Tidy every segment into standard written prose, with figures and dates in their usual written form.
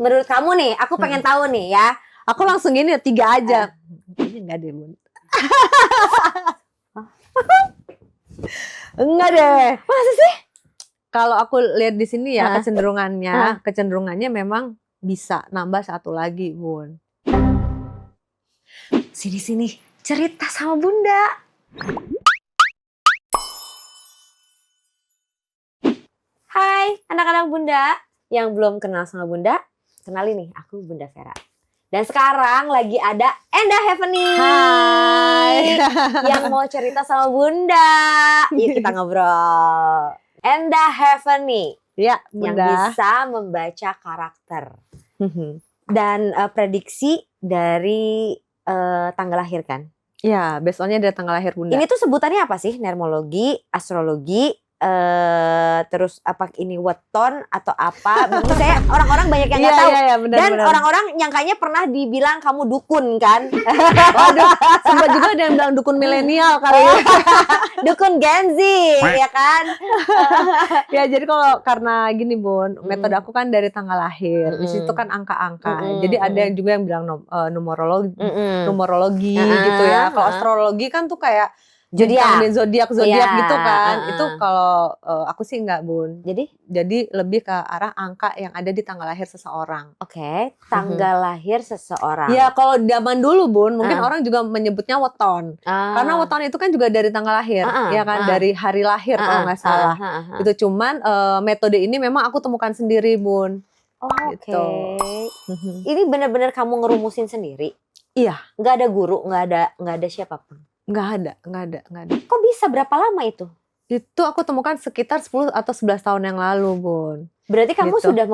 menurut kamu nih, aku pengen tahu nih ya. Aku langsung gini 3 aja. Kayaknya enggak deh, Bun. Enggak deh. Masa sih? Kalau aku lihat di sini ya kecenderungannya memang bisa nambah 1 lagi, Bun. Sini cerita sama Bunda. Hai anak-anak Bunda yang belum kenal sama Bunda, kenalin nih, aku Bunda Vera. Dan sekarang lagi ada Endah Heavenly. Hai. Yang mau cerita sama Bunda. Yuk kita ngobrol. Endah Heavenly. Ya, Yang Bunda. bisa membaca karakter. Dan prediksi dari tanggal lahir kan? Ya, besoknya dari tanggal lahir Bunda. Ini tuh sebutannya apa sih? Nermologi, astrologi, terus apa ini weton atau apa? Menurut saya orang-orang banyak yang nggak tahu. Iya, benar, Dan orang-orang nyangkanya pernah dibilang kamu dukun kan? Waduh, sempat juga ada yang bilang dukun milenial kali ya. Dukun Gen Z, ya kan? Ya, jadi karena gini Bun, metode aku kan dari tanggal lahir. Di situ kan angka-angka. Jadi ada yang juga yang bilang numerologi gitu ya. Kalau astrologi kan tuh kayak zodiak gitu kan. Itu kalau aku sih enggak, Bun. Jadi lebih ke arah angka yang ada di tanggal lahir seseorang. Oke, tanggal lahir seseorang. Ya, kalau zaman dulu, Bun, mungkin orang juga menyebutnya weton. Karena weton itu kan juga dari tanggal lahir, ya kan, dari hari lahir kalau nggak salah. Itu cuman metode ini memang aku temukan sendiri, Bun. Oke. Ini benar-benar kamu ngerumusin sendiri? Iya. Nggak ada guru, nggak ada siapapun? Nggak ada. Kok bisa? Berapa lama itu? Itu aku temukan sekitar 10 atau 11 tahun yang lalu, Bun. Berarti kamu sudah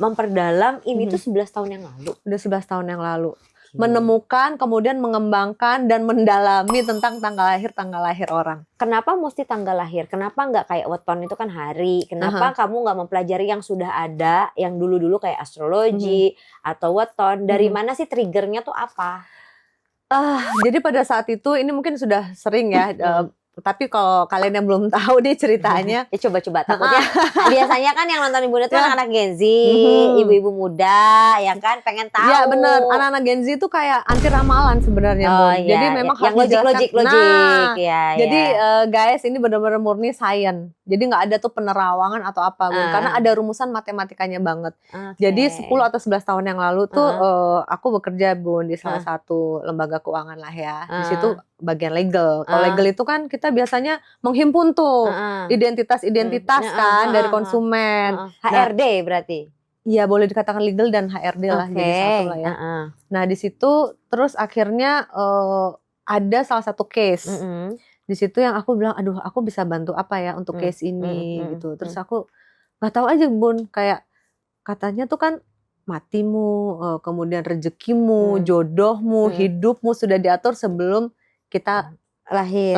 memperdalam ini tuh 11 tahun yang lalu? Udah 11 tahun yang lalu. Menemukan, kemudian mengembangkan dan mendalami tentang tanggal lahir orang. Kenapa mesti tanggal lahir? Kenapa nggak kayak weton itu kan hari? Kenapa kamu nggak mempelajari yang sudah ada, yang dulu-dulu kayak astrologi atau weton? Dari mana sih triggernya tuh apa? Jadi pada saat itu ini mungkin sudah sering ya, tapi kalau kalian yang belum tahu nih ceritanya, ya coba-coba, takutnya biasanya kan yang nonton Bunda tuh anak-anak Gen Z, ibu-ibu muda, yang kan pengen tahu. Ya benar, anak-anak Gen Z itu kayak anti ramalan sebenarnya, Bun. Iya, jadi memang yang logik. Jadi guys, ini benar-benar murni science. Jadi nggak ada tuh penerawangan atau apa, Bun. Karena ada rumusan matematikanya banget. Jadi 10 atau 11 tahun yang lalu tuh aku bekerja, Bun, di salah satu lembaga keuangan lah ya. Di situ bagian legal. Kalau legal itu kan kita biasanya menghimpun tuh identitas kan dari konsumen. HRD berarti? Iya, boleh dikatakan legal dan HRD lah, jadi satu lah ya. Nah di situ terus akhirnya ada salah satu case. Di situ yang aku bilang, aduh aku bisa bantu apa ya untuk case ini gitu. Terus aku nggak tahu aja, Bun, kayak katanya tuh kan matimu, kemudian rezekimu, jodohmu, hidupmu sudah diatur sebelum kita lahir.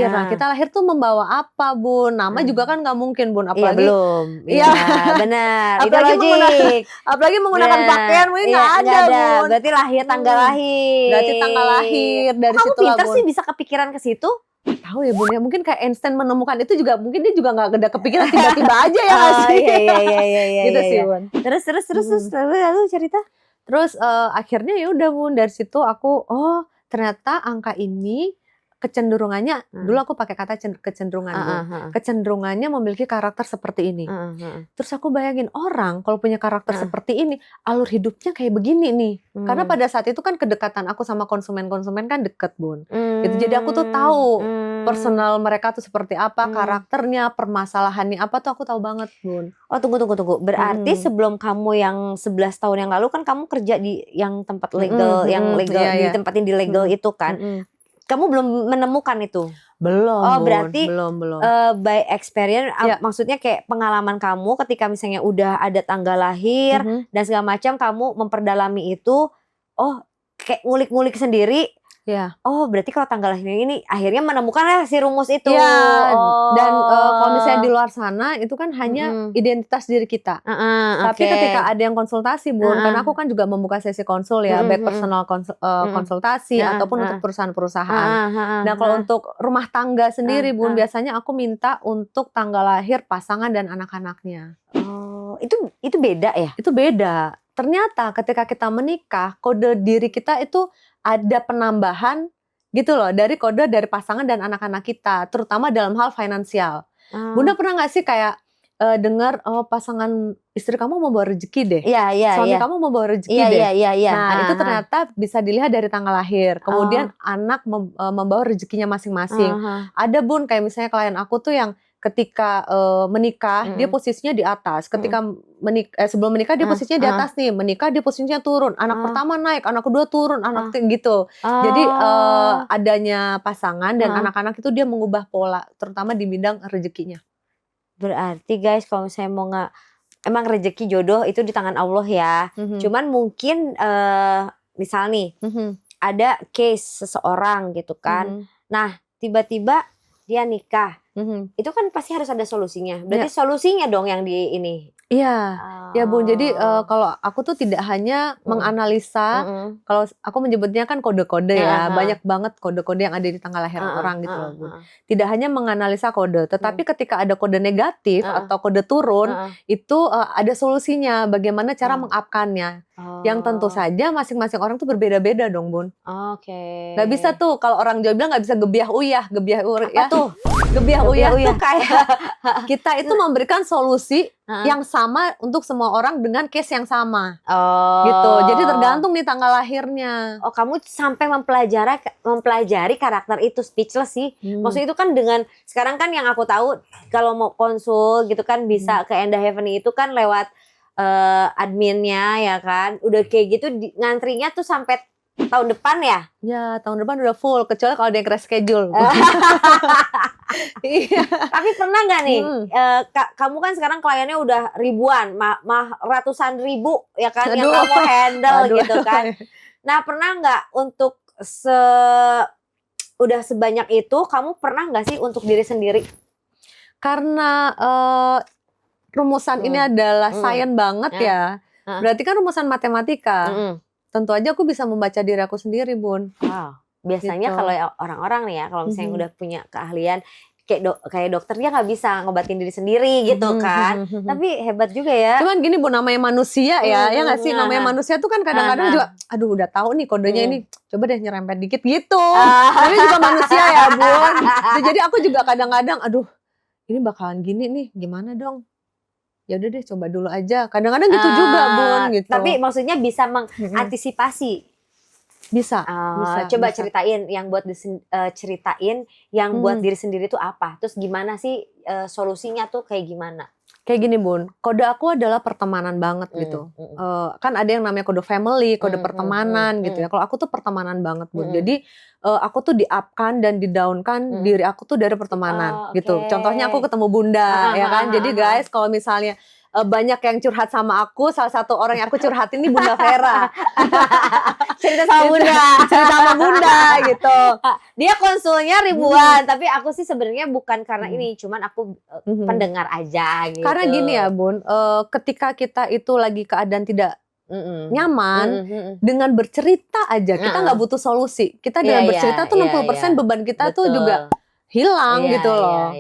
Nah, kita lahir tuh membawa apa, Bun? Nama juga kan nggak mungkin, Bun. Apalagi belum. Iya, benar. Itu logik. Apalagi menggunakan pakaian mungkin nggak ada, Bun. Berarti lahir tanggal lahir. Berarti tanggal lahir dari situ lah, Bun. Kamu pintar sih bisa kepikiran ke situ? Tahu ya, Bun, ya mungkin kayak Einstein menemukan itu juga, mungkin dia juga nggak ada kepikiran tiba-tiba aja ya nggak sih? Iya. Gitu sih, Bun. Terus lalu cerita. Terus akhirnya ya udah, Bun, dari situ aku ternyata angka ini kecenderungannya, dulu aku pakai kata kecenderungan, kecenderungannya memiliki karakter seperti ini. Terus aku bayangin orang kalau punya karakter seperti ini, alur hidupnya kayak begini nih. Karena pada saat itu kan kedekatan aku sama konsumen-konsumen kan deket, Bun. Gitu. Jadi aku tuh tahu personal mereka tuh seperti apa, karakternya, permasalahannya apa tuh aku tahu banget, Bun. Oh, tunggu. Berarti sebelum kamu yang 11 tahun yang lalu kan kamu kerja di yang tempat legal, yang legal ditempatin di legal itu kan. Kamu belum menemukan itu? Belum. Oh, berarti belum. By experience, maksudnya kayak pengalaman kamu ketika misalnya udah ada tanggal lahir dan segala macam, kamu memperdalami itu, kayak ngulik-ngulik sendiri. Ya. Oh, berarti kalau tanggal lahir ini akhirnya menemukan si rumus itu. Ya. Dan kalau misalnya di luar sana itu kan hanya identitas diri kita. Tapi ketika ada yang konsultasi, Bun, karena aku kan juga membuka sesi konsul ya, baik personal konsultasi ataupun untuk perusahaan-perusahaan. Nah, kalau untuk rumah tangga sendiri, Bun, biasanya aku minta untuk tanggal lahir pasangan dan anak-anaknya. Oh, itu beda ya? Itu beda. ternyata ketika kita menikah, kode diri kita itu ada penambahan gitu loh, dari kode dari pasangan dan anak-anak kita, terutama dalam hal finansial. Bunda pernah nggak sih kayak dengar, oh pasangan istri kamu membawa rezeki deh, suami kamu membawa rezeki deh. Nah itu ternyata bisa dilihat dari tanggal lahir. Kemudian anak membawa rezekinya masing-masing. Ada Bun, kayak misalnya klien aku tuh yang ketika menikah dia posisinya di atas, ketika sebelum menikah dia posisinya di atas nih, menikah dia posisinya turun, anak pertama naik, anak kedua turun, anak gitu. Jadi adanya pasangan dan anak-anak itu dia mengubah pola, terutama di bidang rezekinya. Berarti guys, kalau misalnya mau emang rezeki jodoh itu di tangan Allah ya. Cuman mungkin misal nih ada case seseorang gitu kan. Nah tiba-tiba dia nikah. Itu kan pasti harus ada solusinya. Berarti solusinya dong yang di ini. Iya, ya Bun. Jadi kalau aku tuh tidak hanya menganalisa, kalau aku menyebutnya kan kode-kode ya, banyak banget kode-kode yang ada di tanggal lahir orang gitu loh Bun. Tidak hanya menganalisa kode, tetapi ketika ada kode negatif atau kode turun, itu ada solusinya, bagaimana cara mengupkannya. Yang tentu saja masing-masing orang tuh berbeda-beda dong Bun. Gak bisa tuh, kalau orang Jawa bilang gak bisa gebiah uyah. Apa tuh? Gebiah uyah tuh kayak kita itu memberikan solusi yang sama untuk semua orang dengan case yang sama. Gitu. Jadi tergantung nih tanggal lahirnya. Oh, kamu sampai mempelajari karakter itu, speechless sih. Maksudnya itu kan dengan sekarang kan yang aku tahu kalau mau konsul gitu kan bisa ke Enda Heavenly itu kan lewat adminnya ya kan. Udah kayak gitu ngantrinya tuh sampai tahun depan ya? Ya, tahun depan udah full, kecuali kalau ada yang reschedule. Tapi pernah nggak nih, kamu kan sekarang kliennya udah ribuan, ratusan ribu ya kan, yang kamu handle gitu kan. Nah pernah nggak untuk udah sebanyak itu, kamu pernah nggak sih untuk diri sendiri? Karena rumusan ini adalah sains banget ya, berarti kan rumusan matematika. Tentu aja aku bisa membaca diri aku sendiri Bun. Biasanya gitu. Kalau orang-orang nih ya, kalau misalnya udah punya keahlian kayak dokter dia nggak bisa ngobatin diri sendiri gitu kan. Tapi hebat juga ya. Cuman gini Bun, namanya manusia ya nggak sih, namanya manusia tuh kan kadang-kadang juga, aduh udah tahu nih kodenya ini, coba deh nyerempet dikit gitu. Tapi juga manusia ya Bun. Jadi aku juga kadang-kadang, aduh ini bakalan gini nih, gimana dong? Ya udah deh coba dulu aja. Kadang-kadang gitu juga Bun gitu. Tapi maksudnya bisa mengantisipasi. Bisa. Coba ceritain yang buat buat diri sendiri tuh apa? Terus gimana sih solusinya tuh kayak gimana? Kayak gini Bun, kode aku adalah pertemanan banget gitu. Kan ada yang namanya kode family, kode pertemanan gitu ya. Kalau aku tuh pertemanan banget Bun. Jadi aku tuh di-up-kan dan di-down-kan diri aku tuh dari pertemanan gitu. Contohnya aku ketemu Bunda ya kan. Jadi guys kalau misalnya banyak yang curhat sama aku, salah satu orang yang aku curhatin ini Bunda Vera. Cerita sama Bunda. Cerita sama Bunda gitu. Dia konsulnya ribuan, tapi aku sih sebenarnya bukan karena ini, cuman aku pendengar aja gitu. Karena gini ya Bun, ketika kita itu lagi keadaan tidak nyaman, dengan bercerita aja kita nggak butuh solusi. Kita dengan bercerita tuh 60% beban kita tuh juga hilang gitu loh.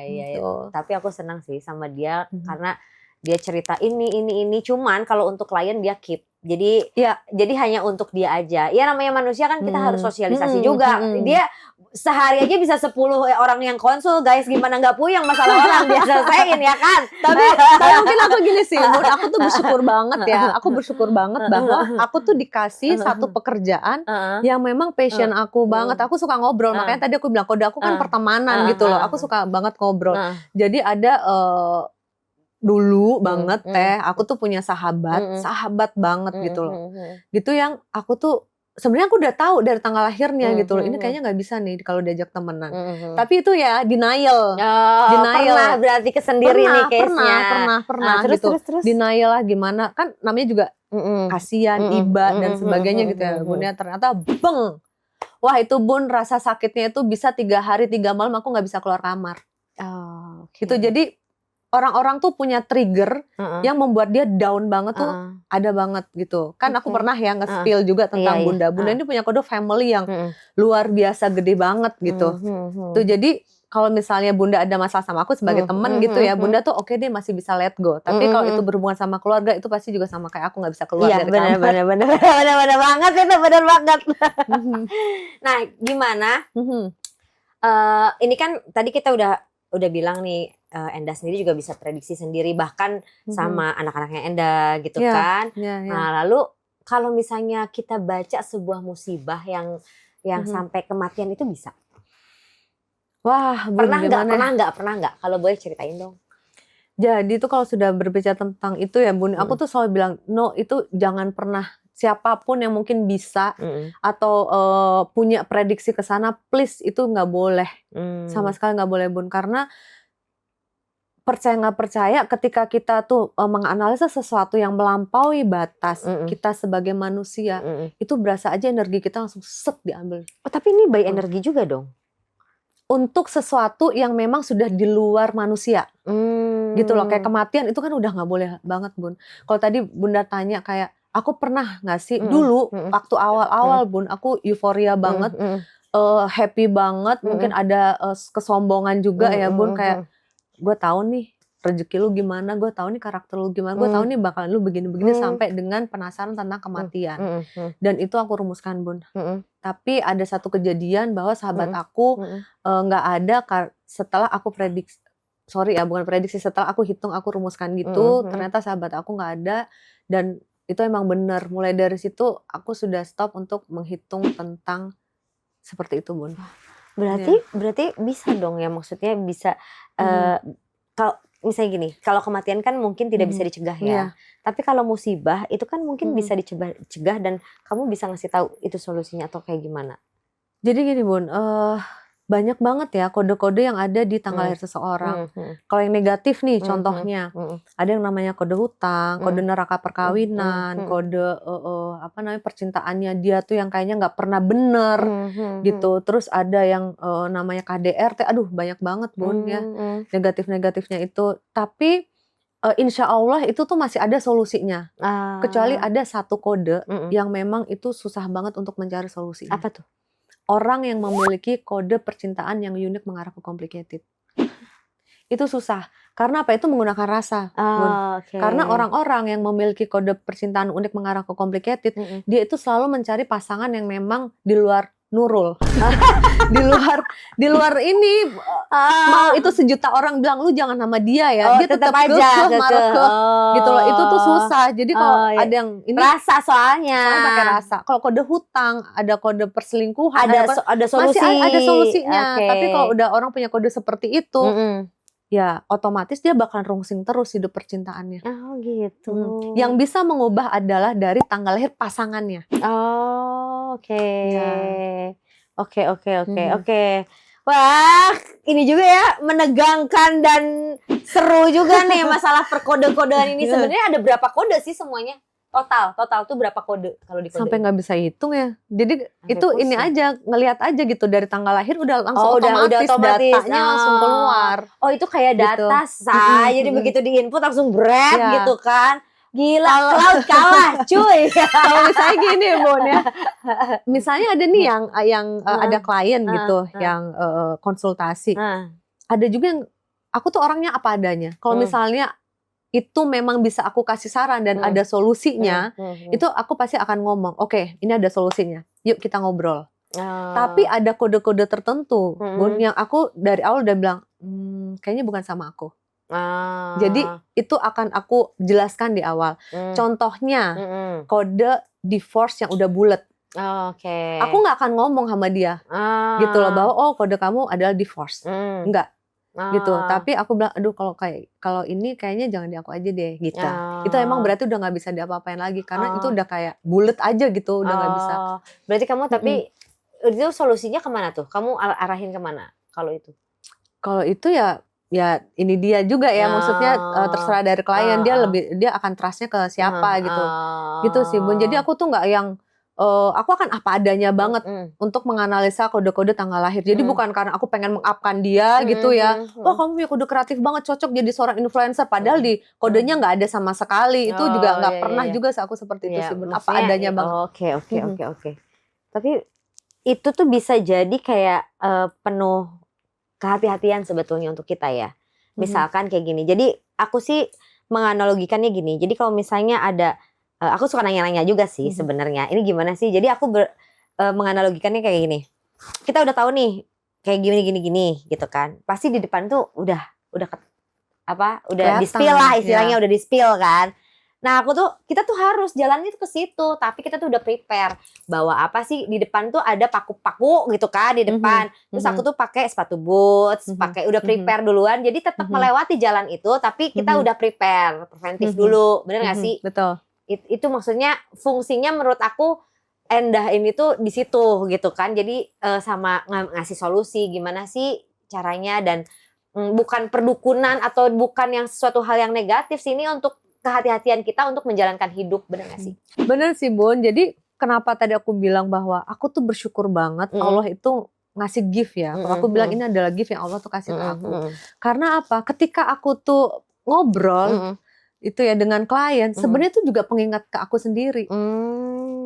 Gitu. Tapi aku senang sih sama dia karena dia cerita ini, cuman kalau untuk klien dia keep. Jadi hanya untuk dia aja. Ya namanya manusia kan kita harus sosialisasi juga. Dia sehari aja bisa 10 orang yang konsul guys, gimana nggak puyeng masalah orang dia selesaiin ya kan. Tapi mungkin aku gini sih, aku tuh bersyukur banget ya. Aku bersyukur banget bahwa aku tuh dikasih satu pekerjaan yang memang passion aku banget. Aku suka ngobrol, makanya tadi aku bilang kode aku kan pertemanan gitu loh. Aku suka banget ngobrol. Jadi ada dulu banget aku tuh punya sahabat banget gitu loh. Gitu yang aku tuh sebenarnya aku udah tahu dari tanggal lahirnya gitu loh. Ini kayaknya nggak bisa nih kalau diajak temenan. Tapi itu ya denial. Pernah berarti kesendiri nih case-nya. Pernah gitu. Terus. Denial lah gimana? Kan namanya juga kasihan, iba dan sebagainya gitu ya. Bunda ternyata beng. Wah itu Bun, rasa sakitnya itu bisa 3 hari 3 malam aku nggak bisa keluar kamar. Gitu. Jadi orang-orang tuh punya trigger yang membuat dia down banget tuh ada banget gitu. Kan aku pernah ya nge-spill juga tentang Bunda. Bunda ini punya kode family yang luar biasa gede banget gitu. Tuh jadi kalau misalnya Bunda ada masalah sama aku sebagai teman gitu ya, Bunda tuh oke deh masih bisa let go. Tapi kalau itu berhubungan sama keluarga itu pasti juga sama kayak aku nggak bisa keluar dari kamar. Iya benar banget itu, benar banget. Nah gimana? Ini kan tadi kita udah bilang nih, Enda sendiri juga bisa prediksi sendiri bahkan sama anak-anaknya Enda gitu kan. Nah lalu kalau misalnya kita baca sebuah musibah yang sampai kematian itu bisa? Wah, Bun, pernah nggak? Kalau boleh ceritain dong. Jadi tuh kalau sudah berbicara tentang itu ya Bun, aku tuh selalu bilang no, itu jangan pernah, siapapun yang mungkin bisa atau punya prediksi ke sana, please itu nggak boleh, sama sekali nggak boleh Bun, karena percaya nggak percaya ketika kita tuh menganalisa sesuatu yang melampaui batas kita sebagai manusia, itu berasa aja energi kita langsung set diambil. Oh tapi ini by energi juga dong? Untuk sesuatu yang memang sudah di luar manusia, gitu loh. Kayak kematian itu kan udah nggak boleh banget Bun. Kalau tadi Bunda tanya kayak aku pernah nggak sih dulu waktu awal-awal Bun, aku euforia banget, happy banget, mungkin ada kesombongan juga ya Bun, kayak gue tahu nih rezeki lu gimana, gue tahu nih karakter lu gimana, gue tahu nih bakalan lu begini-begini, sampai dengan penasaran tentang kematian. Dan itu aku rumuskan Bun. Tapi ada satu kejadian bahwa sahabat aku nggak ada setelah aku prediksi, bukan prediksi, setelah aku hitung, aku rumuskan gitu, ternyata sahabat aku nggak ada, dan itu emang benar. Mulai dari situ aku sudah stop untuk menghitung tentang seperti itu Bun. Berarti bisa dong ya, maksudnya bisa kalau misalnya gini, kalau kematian kan mungkin tidak bisa dicegah ya. Tapi kalau musibah itu kan mungkin bisa dicegah dan kamu bisa ngasih tahu itu solusinya atau kayak gimana? Jadi gini Bun, banyak banget ya kode-kode yang ada di tanggal lahir seseorang. Kalau yang negatif nih contohnya, ada yang namanya kode hutang, kode neraka perkawinan, kode percintaannya dia tuh yang kayaknya nggak pernah bener gitu. Terus ada yang namanya KDRT, aduh banyak banget Bun ya negatif-negatifnya itu. Tapi insya Allah itu tuh masih ada solusinya. Kecuali ada satu kode yang memang itu susah banget untuk mencari solusinya. Apa tuh? Orang yang memiliki kode percintaan yang unik mengarah ke complicated. Itu susah. Karena apa? Itu menggunakan rasa. Karena orang-orang yang memiliki kode percintaan unik mengarah ke complicated, dia itu selalu mencari pasangan yang memang di luar Nurul. di luar ini mau itu 1.000.000 orang bilang lu jangan sama dia ya, dia tetap aja gitu loh. Itu tuh susah. Jadi kalau ada yang ini rasa, soalnya pakai rasa. Kalau kode hutang, ada kode perselingkuhan, ada solusi, masih ada solusinya. Tapi kalau udah orang punya kode seperti itu, ya otomatis dia bakalan rungsing terus hidup percintaannya. Oh gitu. Yang bisa mengubah adalah dari tanggal lahir pasangannya. Oke. Wah, ini juga ya menegangkan dan seru juga nih masalah perkode-kodean ini. Sebenarnya ada berapa kode sih semuanya? Total tuh berapa kode kalau dikode? Sampai nggak bisa hitung ya. Jadi sampai itu pusing. Ini aja, ngelihat aja gitu dari tanggal lahir udah langsung otomatis datanya langsung keluar. Oh itu kayak data gitu. Jadi begitu diinput langsung gitu kan. Gila, Cloud kalah cuy. Kalau misalnya gini Bun ya, misalnya ada nih yang ada klien gitu yang konsultasi, ada juga yang aku tuh orangnya apa adanya. Kalau misalnya itu memang bisa aku kasih saran dan ada solusinya, itu aku pasti akan ngomong, oke, ini ada solusinya, yuk kita ngobrol. Tapi ada kode-kode tertentu Bun, yang aku dari awal udah bilang, kayaknya bukan sama aku. Jadi itu akan aku jelaskan di awal. Contohnya kode divorce yang udah bulat. Aku nggak akan ngomong sama dia gitu loh bahwa kode kamu adalah divorce. Enggak gitu. Tapi aku bilang aduh kalau ini kayaknya jangan di aku aja deh gitu. Itu emang berarti udah nggak bisa diapa-apain lagi karena itu udah kayak bulat aja gitu, udah nggak bisa. Berarti kamu tapi itu solusinya kemana tuh? Kamu arahin kemana kalau itu? Kalau itu ya ini dia juga ya, maksudnya terserah dari klien, dia akan trustnya ke siapa gitu sih Bun. Jadi aku tuh nggak yang aku akan apa adanya banget untuk menganalisa kode-kode tanggal lahir. Jadi bukan karena aku pengen meng-upkan dia gitu ya, kamu punya kode kreatif banget, cocok jadi seorang influencer, padahal di kodenya nggak ada sama sekali. Itu juga nggak pernah juga aku seperti itu sih Bun, apa adanya banget. Oke. Tapi itu tuh bisa jadi kayak penuh kehati-hatian sebetulnya untuk kita ya. Misalkan kayak gini. Jadi aku sih menganalogikannya gini. Jadi kalau misalnya ada, aku suka nanya-nanya juga sih sebenarnya. Ini gimana sih? Jadi aku menganalogikannya kayak gini. Kita udah tahu nih kayak gini gitu kan. Pasti di depan tuh udah di-spill lah istilahnya, udah di-spill kan. Nah kita tuh harus jalannya tuh ke situ, tapi kita tuh udah prepare bawa apa sih di depan tuh ada paku-paku gitu kan di depan. Terus aku tuh pakai sepatu boots, pakai udah prepare duluan. Jadi tetap melewati jalan itu, tapi kita udah prepare, preventif dulu, bener nggak sih? Betul. Itu maksudnya fungsinya menurut aku Endah ini tuh di situ gitu kan. Jadi sama ngasih solusi gimana sih caranya dan bukan perdukunan atau bukan yang sesuatu hal yang negatif sih, ini untuk kehati-hatian kita untuk menjalankan hidup, bener gak sih? Bener sih Bun, jadi kenapa tadi aku bilang bahwa aku tuh bersyukur banget Allah itu ngasih gift ya. Kalau aku bilang ini adalah gift yang Allah tuh kasih ke aku. Karena apa? Ketika aku tuh ngobrol itu ya dengan klien, sebenarnya itu juga pengingat ke aku sendiri.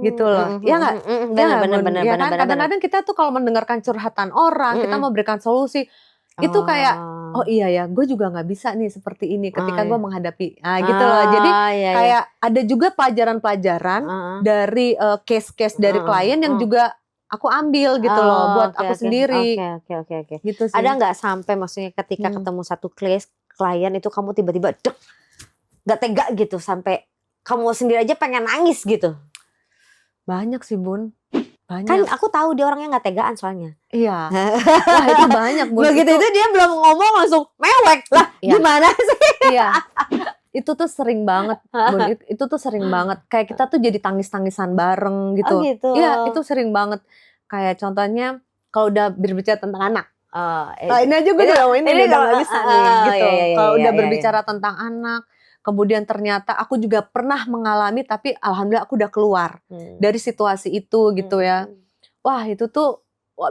Gitu loh. Ya nggak? Bener. Kadang-kadang kita tuh kalau mendengarkan curhatan orang, kita mau berikan solusi, itu kayak oh iya ya, gue juga nggak bisa nih seperti ini ketika gue menghadapi, gitu loh. Jadi kayak ada juga pelajaran-pelajaran dari case-case dari klien yang juga aku ambil gitu loh buat aku sendiri. Oke. Gitu sih. Ada nggak sampai maksudnya ketika ketemu satu klien itu kamu tiba-tiba nggak tega gitu sampai kamu sendiri aja pengen nangis gitu? Banyak sih Bun. Banyak. Kan aku tahu dia orangnya nggak tegaan soalnya. Iya. Wah itu banyak Bun. Begitu itu dia belum ngomong langsung mewek lah. Gimana sih? Iya. Itu tuh sering banget Bun. Itu tuh sering banget. Kayak kita tuh jadi tangis-tangisan bareng gitu. Oh gitu. Iya itu sering banget. Kayak contohnya kalau udah berbicara tentang anak. Ini aja gue udah gak bisa nih gitu. Kalau udah berbicara tentang anak. Kemudian ternyata aku juga pernah mengalami, tapi alhamdulillah aku udah keluar dari situasi itu gitu ya. Wah itu tuh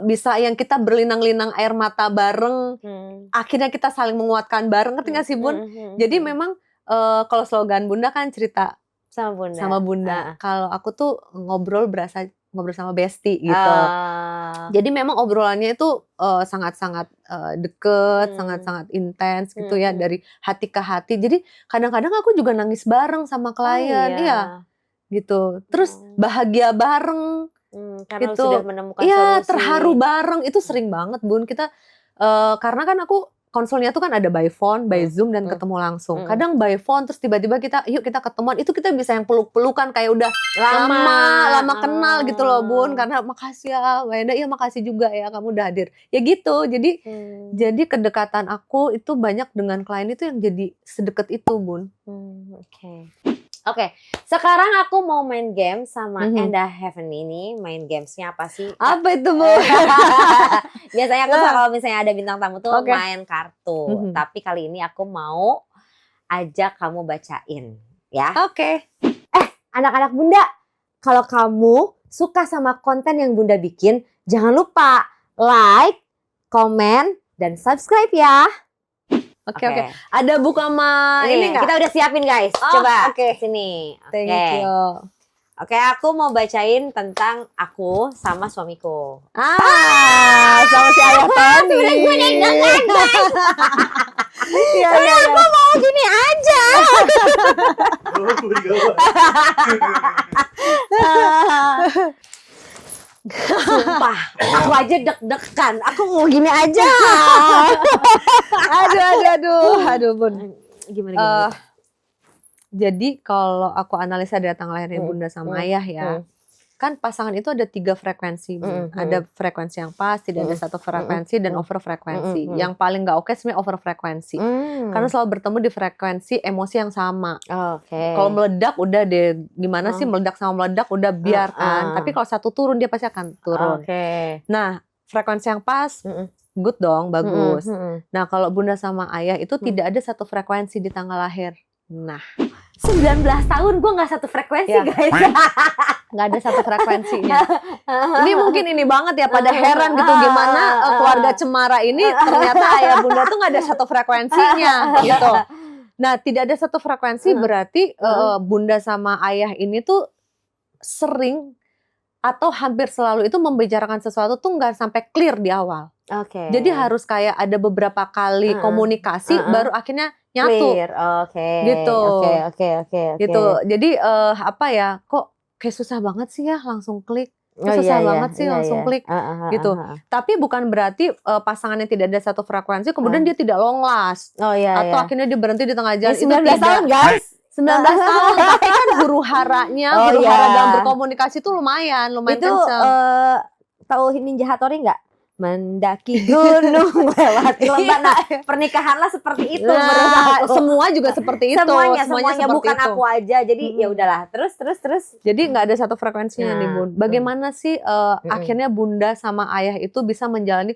bisa yang kita berlinang-linang air mata bareng, akhirnya kita saling menguatkan bareng, ngerti gak sih Bun? Jadi memang kalau slogan Bunda kan cerita sama Bunda. Kalau aku tuh ngobrol sama bestie gitu. Jadi memang obrolannya itu sangat-sangat deket, sangat-sangat intens gitu ya, dari hati ke hati. Jadi kadang-kadang aku juga nangis bareng sama klien, iya gitu. Terus bahagia bareng, karena gitu. sudah menemukan solusi. solusi. Terharu bareng, itu sering banget Bun. Kita karena kan aku konsulnya tuh kan ada by phone, by Zoom dan ketemu langsung. Kadang by phone terus tiba-tiba yuk kita ketemuan, itu kita bisa yang peluk-pelukan kayak udah lama kenal gitu loh Bun. Karena makasih ya Mbak Endah, iya makasih juga ya kamu udah hadir. Ya gitu. Jadi kedekatan aku itu banyak dengan klien itu yang jadi sedekat itu Bun. Oke, sekarang aku mau main game sama Endah Heaven ini. Main gamesnya apa sih? Apa itu Bu? Biasanya aku kalau misalnya ada bintang tamu tuh main kartu. Tapi kali ini aku mau ajak kamu bacain ya. Oke. Anak-anak Bunda, kalau kamu suka sama konten yang Bunda bikin, jangan lupa like, komen, dan subscribe ya. Oke. Ada buku sama ini nggak? Kita udah siapin guys. Coba sini. Thank you. Oke, aku mau bacain tentang aku sama suamiku. Sama si Ayah Tony. Sebenernya gue deg-degan guys. Sebenernya aku mau gini aja. Sumpah, aku aja deg-degan. Aku mau gini aja. Aduh Bun. Gimana? Jadi kalau aku analisa dari tanggal lahirnya Bunda sama Ayah ya, kan pasangan itu ada 3 frekuensi. Ada frekuensi yang pas, tidak ada satu frekuensi dan over frekuensi. Yang paling nggak oke sebenarnya over frekuensi. Karena selalu bertemu di frekuensi emosi yang sama. Kalau meledak udah deh, gimana sih meledak sama meledak udah biarkan. Tapi kalau satu turun dia pasti akan turun. Nah frekuensi yang pas, good dong, bagus. Nah kalau Bunda sama Ayah itu tidak ada satu frekuensi di tanggal lahir. Nah 19 tahun gue gak satu frekuensi guys. Gak ada satu frekuensinya. Ini mungkin ini banget ya, pada heran gitu gimana keluarga Cemara ini ternyata Ayah Bunda tuh gak ada satu frekuensinya gitu. Nah tidak ada satu frekuensi berarti Bunda sama Ayah ini tuh sering atau hampir selalu itu membicarakan sesuatu tuh nggak sampai clear di awal. Oke. Jadi harus kayak ada beberapa kali komunikasi baru akhirnya nyatu. Clear. Oke. Gitu. Oke. Gitu. Jadi apa ya? Kok kayak susah banget sih ya langsung klik. Susah banget sih langsung klik gitu. Tapi bukan berarti pasangan yang tidak ada satu frekuensi kemudian dia tidak long last. Atau akhirnya dia berhenti di tengah jalan. 19 tahun guys. 19 tahun, tapi kan huru haranya, dalam berkomunikasi itu lumayan itu, kencang. Tahu Ninja Hattori nggak? Mendaki gunung lewat lembah. Nah, pernikahanlah seperti itu. Semua juga seperti itu. Semuanya bukan itu. Aku aja. Jadi ya udahlah. Terus. Jadi nggak ada satu frekuensinya nih Bun. Bagaimana sih akhirnya Bunda sama Ayah itu bisa menjalani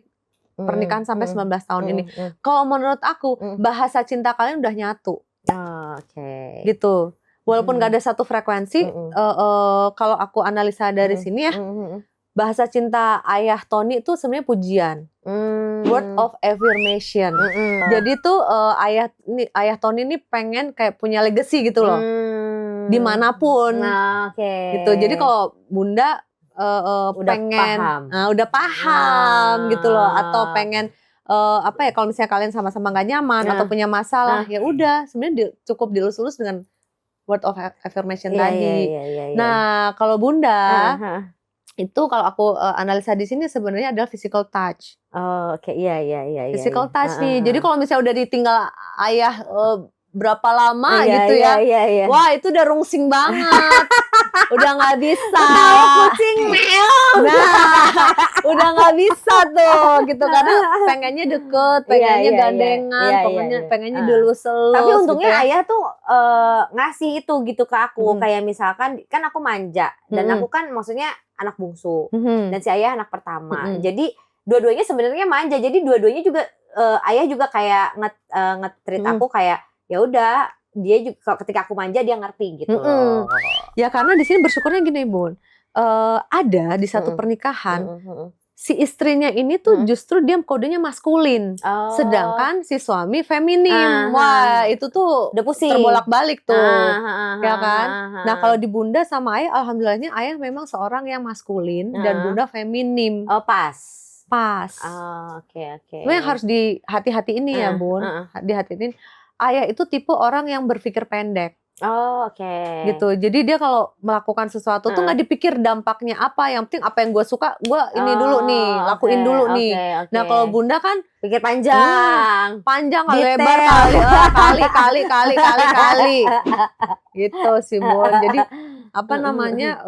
pernikahan sampai 19 tahun ini? Kalau menurut aku bahasa cinta kalian udah nyatu. Gitu. Walaupun nggak ada satu frekuensi, kalau aku analisa dari sini ya, bahasa cinta Ayah Tony itu sebenarnya pujian, word of affirmation. Jadi tuh Ayah Tony ini pengen kayak punya legacy gitu loh, dimanapun. Gitu. Jadi kalau Bunda pengen, udah paham gitu loh, atau pengen apa ya, kalau misalnya kalian sama-sama gak nyaman atau punya masalah, ya udah sebenarnya cukup dilus-lus dengan word of affirmation tadi. Nah, kalau Bunda itu kalau aku analisa di sini sebenarnya adalah physical touch. Iya. Physical touch nih. Jadi kalau misalnya udah ditinggal ayah berapa lama gitu ya. Wah, itu udah rungsing banget. Udah nggak bisa. Kucing meow. Nah, udah nggak bisa tuh gitu, karena pengennya deket, pengennya gandengan, pengennya dilus-elus. Tapi untungnya gitu ya. ayah tuh ngasih itu gitu ke aku. Kayak misalkan kan aku manja dan aku kan maksudnya anak bungsu dan si ayah anak pertama. Jadi dua-duanya sebenarnya manja. Jadi dua-duanya juga ayah juga kayak nge-treat aku kayak ya udah, dia juga ketika aku manja dia ngerti gitu loh. Ya karena di sini bersyukurnya gini Bun, ada di satu pernikahan si istrinya ini tuh justru dia kodenya maskulin, sedangkan si suami feminim. Wah itu tuh udah pusing, terbolak-balik tuh, ya kan? Nah kalau di Bunda sama ayah, alhamdulillahnya ayah memang seorang yang maskulin dan Bunda feminim. Pas. Oke. Memang harus di hati-hati ini ya Bun, di-hati-hatiin. Ayah itu tipe orang yang berpikir pendek. Gitu. Jadi dia kalau melakukan sesuatu tuh nggak dipikir dampaknya apa. Yang penting apa yang gue suka, gue ini dulu nih, lakuin dulu nih. Nah kalau Bunda kan pikir panjang kali, lebar kali. Gitu sih Bun. Jadi apa namanya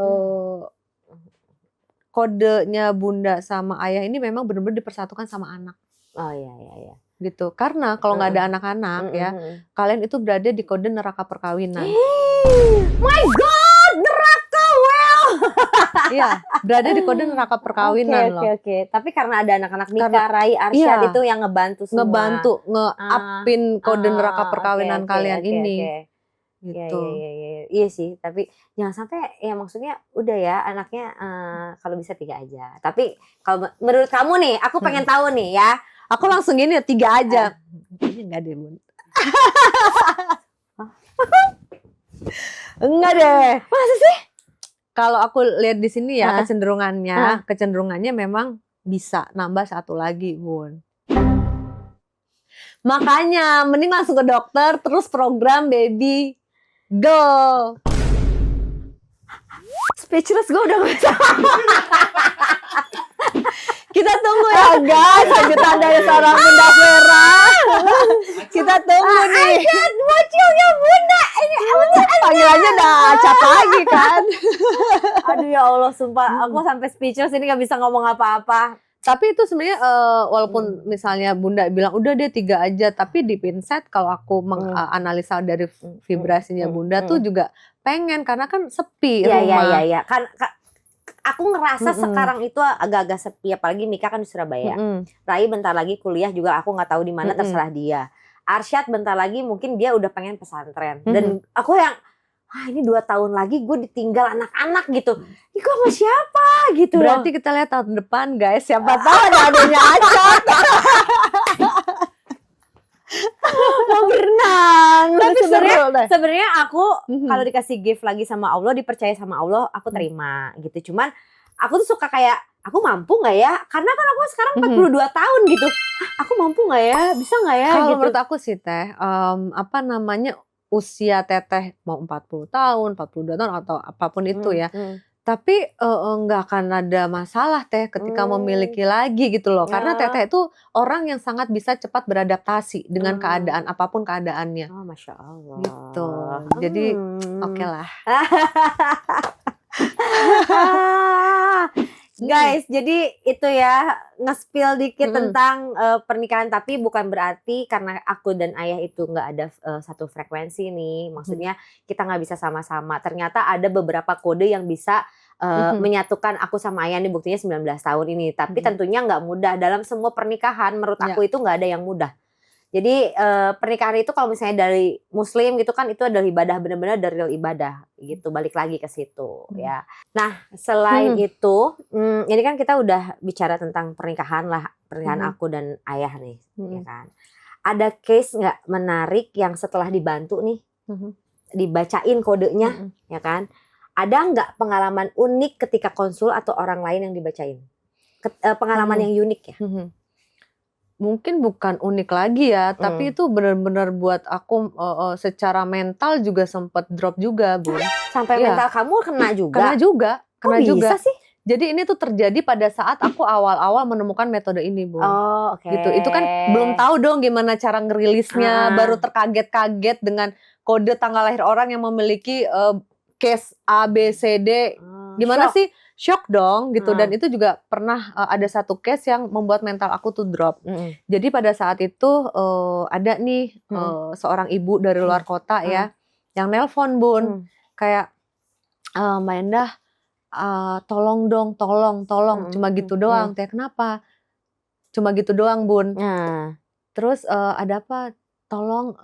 kodenya Bunda sama ayah ini memang benar-benar dipersatukan sama anak. Iya. Gitu. Karena kalau nggak ada anak-anak ya, kalian itu berada di kode neraka perkawinan. My God, neraka, well. Iya, berada di kode neraka perkawinan loh. Oke. Tapi karena ada anak-anak Mika, Rai, Arsyad itu yang ngebantu semua. Nge-upin kode neraka perkawinan kalian ini. Gitu. Iya sih, tapi jangan sampai ya, maksudnya udah ya anaknya kalau bisa 3 aja. Tapi kalau menurut kamu nih, aku pengen tahu nih ya. Aku langsung gini 3 aja. Ini enggak deh, Bun. Enggak deh. Masa sih? Kalau aku lihat di sini ya kecenderungannya memang bisa nambah 1 lagi, Bun. Makanya mending langsung ke dokter terus program baby go. Speechless gue udah gak bisa. Kita tunggu ya guys, lanjutan dari seorang Bunda Vera. Kita tunggu nih. Bocilnya Bunda. Ini panggilannya udah acap lagi kan. Aduh ya Allah, sumpah aku sampai speechless ini gak bisa ngomong apa-apa. Tapi itu sebenarnya walaupun misalnya Bunda bilang udah deh 3 aja, tapi di pinset kalau aku menganalisa dari vibrasinya Bunda tuh juga pengen, karena kan sepi rumah. Iya. Kan aku ngerasa sekarang itu agak-agak sepi, apalagi Mika kan di Surabaya. Rai bentar lagi kuliah juga, aku nggak tahu di mana, terserah dia. Arsyad bentar lagi mungkin dia udah pengen pesantren. Dan aku yang ini 2 tahun lagi gue ditinggal anak-anak gitu. Ini gue sama siapa gitu. Berarti kita lihat tahun depan guys, siapa tahu ada adanya Acot. Mau berenang. Tapi sebenarnya aku kalau dikasih gift lagi sama Allah, dipercaya sama Allah, aku terima gitu. Cuman aku tuh suka kayak aku mampu nggak ya? Karena kan aku sekarang 42 tahun gitu. Hah, aku mampu nggak ya? Bisa nggak ya? Kalau Gitu. menurut aku sih Teh, apa namanya, usia Teteh mau 40 tahun, 42 tahun atau apapun itu ya. Tapi nggak akan ada masalah Teh ketika memiliki lagi gitu loh. Karena Teteh itu orang yang sangat bisa cepat beradaptasi dengan keadaan apapun keadaannya. Oh, Masya Allah. Gitu. Jadi oke lah. Guys, jadi itu ya nge-spill dikit tentang pernikahan, tapi bukan berarti karena aku dan ayah itu nggak ada satu frekuensi nih. Maksudnya kita nggak bisa sama-sama. Ternyata ada beberapa kode yang bisa menyatukan aku sama ayah nih, buktinya 19 tahun ini. Tapi tentunya nggak mudah. Dalam semua pernikahan menurut aku itu nggak ada yang mudah. Jadi pernikahan itu kalau misalnya dari Muslim gitu kan itu adalah ibadah, benar-benar dari real ibadah gitu, balik lagi ke situ ya. Nah selain itu, ini kan kita udah bicara tentang pernikahan lah, pernikahan aku dan ayah nih, ya kan. Ada case nggak menarik yang setelah dibantu nih, dibacain kodenya, ya kan? Ada nggak pengalaman unik ketika konsul atau orang lain yang dibacain? Pengalaman yang unik ya? Mungkin bukan unik lagi ya, tapi itu benar-benar buat aku secara mental juga sempat drop juga, Bun. Sampai mental kamu kena juga? Kena juga. Bisa sih? Jadi ini tuh terjadi pada saat aku awal-awal menemukan metode ini, Bun. Oh, oke. Gitu. Itu kan belum tahu dong gimana cara ngerilisnya, baru terkaget-kaget dengan kode tanggal lahir orang yang memiliki case A, B, C, D. Gimana sih? Shock dong gitu. Dan itu juga pernah ada satu case yang membuat mental aku tuh drop. Jadi pada saat itu ada nih seorang ibu dari luar kota ya yang nelpon, Bun. Kayak Mbak Endah, tolong dong, tolong. Cuma gitu doang. Teh kenapa? Cuma gitu doang, Bun. Terus ada apa? Tolong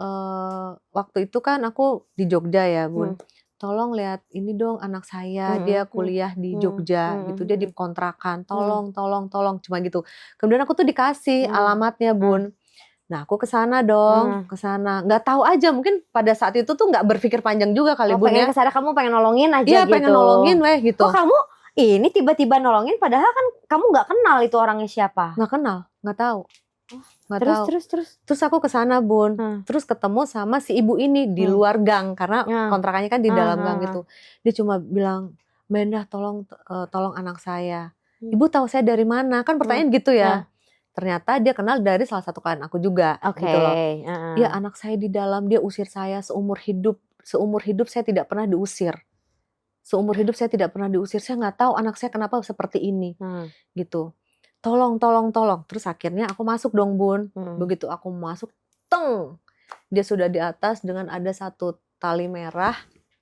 waktu itu kan aku di Jogja ya, Bun. Tolong lihat ini dong anak saya, dia kuliah di Jogja gitu, dia di kontrakan, tolong, cuma gitu. Kemudian aku tuh dikasih alamatnya, Bun. Nah aku kesana dong, kesana. Nggak tahu aja, mungkin pada saat itu tuh nggak berpikir panjang juga kali, Bun ya. Kesana kamu pengen nolongin aja gitu. Iya pengen nolongin gitu. Kok kamu ini tiba-tiba nolongin padahal kan kamu nggak kenal itu orangnya siapa? Nggak kenal, nggak tahu. Terus aku kesana, Bun. Terus ketemu sama si ibu ini di luar gang karena kontrakannya kan di dalam gang gitu. Dia cuma bilang, Mbak Endah tolong anak saya. Ibu tahu saya dari mana? Kan pertanyaan gitu ya. Ternyata dia kenal dari salah satu klien aku juga gitu loh. Ya anak saya di dalam, dia usir saya seumur hidup. Seumur hidup saya tidak pernah diusir. Saya nggak tahu anak saya kenapa seperti ini gitu. Tolong. Terus akhirnya aku masuk dong, Bun. Begitu aku masuk, teng, dia sudah di atas dengan ada satu tali merah,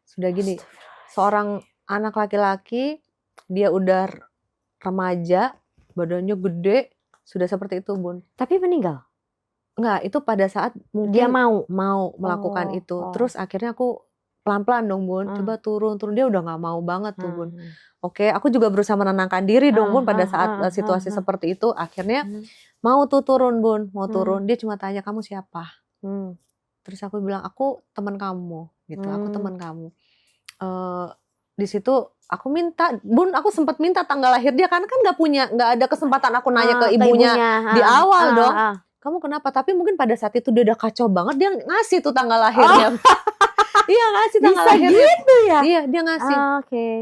sudah gini. Seorang anak laki-laki, dia udah remaja, badannya gede, sudah seperti itu, Bun. Tapi meninggal? Enggak, itu pada saat mungkin dia mau melakukan itu. Terus akhirnya aku pelan-pelan dong, Bun. Coba turun. Dia udah nggak mau banget tuh, Bun. Oke, aku juga berusaha menenangkan diri dong, Bun, pada saat situasi seperti itu. Akhirnya mau tuh turun, Bun. Mau turun, dia cuma tanya, kamu siapa? Terus aku bilang, aku teman kamu gitu. Aku teman kamu. Di situ aku minta, Bun, aku sempat minta tanggal lahir dia karena kan nggak ada kesempatan aku nanya ke ibunya di awal dong. Kamu kenapa? Tapi mungkin pada saat itu dia udah kacau banget, dia ngasih tuh tanggal lahirnya. Iya, ngasih tanggal lahirnya. Gitu ya? Iya, dia ngasih.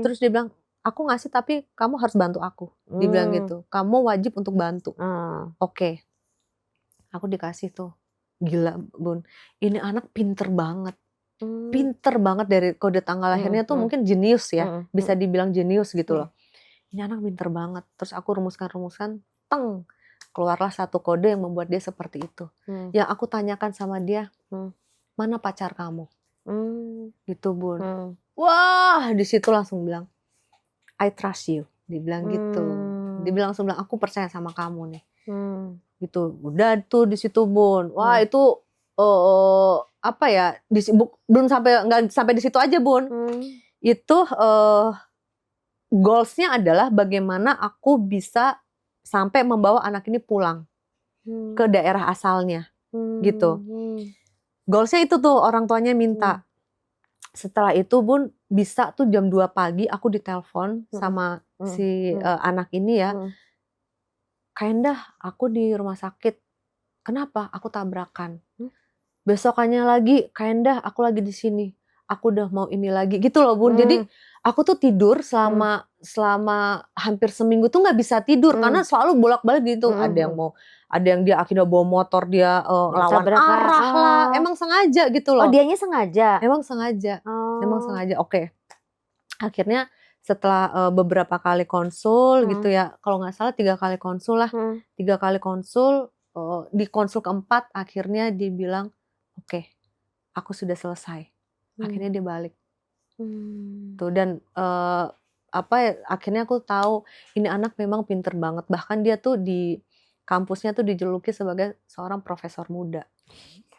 Terus dia bilang, aku ngasih tapi kamu harus bantu aku. Dia bilang gitu. Kamu wajib untuk bantu. Oke. Aku dikasih tuh. Gila, Bun. Ini anak pinter banget. Pinter banget dari kode tanggal lahirnya tuh mungkin jenius ya. Bisa dibilang jenius gitu loh. Ini anak pinter banget. Terus aku rumuskan. Teng. Keluarlah satu kode yang membuat dia seperti itu. Yang aku tanyakan sama dia, mana pacar kamu? Gitu, Bun. Wah, di situ langsung bilang, I trust you, dibilang gitu. Dia langsung bilang, aku percaya sama kamu nih. Gitu. Udah tuh di situ, Bun. Wah, itu apa ya? Belum nggak sampai di situ aja, Bun. Itu goalsnya adalah bagaimana aku bisa sampai membawa anak ini pulang ke daerah asalnya, gitu. Goalsnya itu tuh orang tuanya minta. setelah itu Bun, bisa tuh jam 2 pagi aku ditelepon sama si anak ini ya. Kak Endah, aku di rumah sakit. Kenapa? Aku tabrakan. Besokannya lagi, Kak Endah, aku lagi di sini. Aku udah mau ini lagi gitu loh Bun. Jadi aku tuh tidur selama hampir seminggu tuh nggak bisa tidur karena selalu bolak-balik gitu. Ada yang dia akhirnya bawa motor dia lawan arah lah. Emang sengaja gitu loh. Oh, dianya sengaja. Emang sengaja. Emang sengaja. Oke. Akhirnya setelah beberapa kali konsul gitu ya, kalau nggak salah 3 kali konsul lah. 3 kali konsul, di konsul keempat akhirnya dia bilang, oke, aku sudah selesai. Akhirnya dia balik. Tuh, dan akhirnya aku tahu ini anak memang pinter banget. Bahkan dia tuh di kampusnya tuh dijuluki sebagai seorang profesor muda.